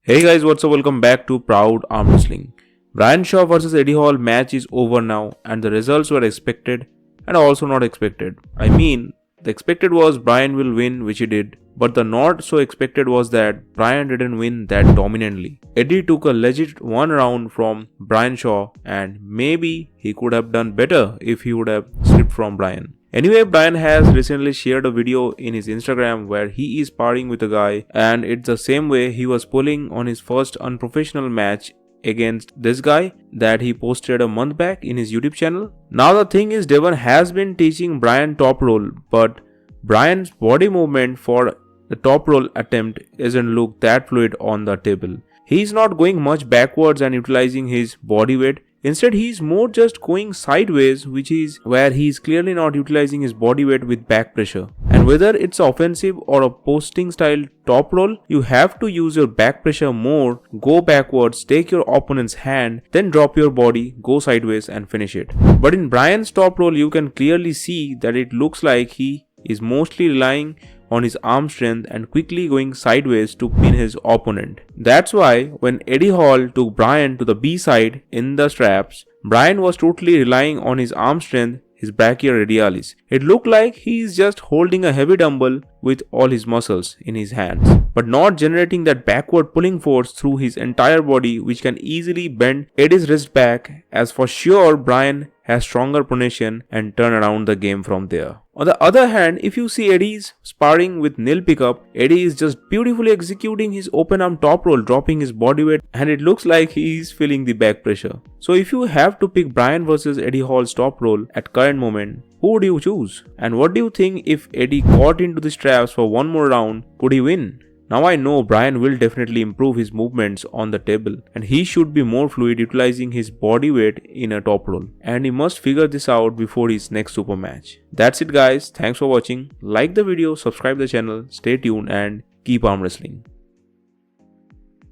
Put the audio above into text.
Hey guys, what's up? Welcome back to Proud Arm Wrestling. Brian Shaw vs Eddie Hall match is over now, and the results were expected and also not expected. I mean, the expected was Brian will win, which he did, but the not so expected was that Brian didn't win that dominantly. Eddie took a legit one round from Brian Shaw, and maybe he could have done better if he would have slipped from Brian. Anyway, Brian has recently shared a video in his Instagram where he is sparring with a guy, and it's the same way he was pulling on his first unprofessional match against this guy that he posted a month back in his YouTube channel. Now the thing is, Devon has been teaching Brian top roll, but Brian's body movement for the top roll attempt doesn't look that fluid on the table. He's not going much backwards and utilizing his body weight. Instead, he is more just going sideways, which is where he is clearly not utilizing his body weight with back pressure. And whether it's offensive or a posting style top roll, you have to use your back pressure more, go backwards, take your opponent's hand, then drop your body, go sideways and finish it. But in Brian's top roll, you can clearly see that it looks like he is mostly relying on his arm strength and quickly going sideways to pin his opponent. That's why when Eddie Hall took Brian to the B side in the straps, Brian was totally relying on his arm strength, his brachioradialis. It looked like he is just holding a heavy dumbbell with all his muscles in his hands, but not generating that backward pulling force through his entire body, which can easily bend Eddie's wrist back, as for sure Brian has stronger pronation and turn around the game from there. On the other hand, if you see Eddie's sparring with nil pickup, Eddie is just beautifully executing his open arm top roll, dropping his body weight, and it looks like he is feeling the back pressure. So if you have to pick Brian versus Eddie Hall's top roll at current moment, who would you choose? And what do you think if Eddie got into the straps for one more round, could he win? Now I know Brian will definitely improve his movements on the table, and he should be more fluid utilizing his body weight in a top roll, and he must figure this out before his next super match. That's it guys, thanks for watching, like the video, subscribe the channel, stay tuned and keep arm wrestling.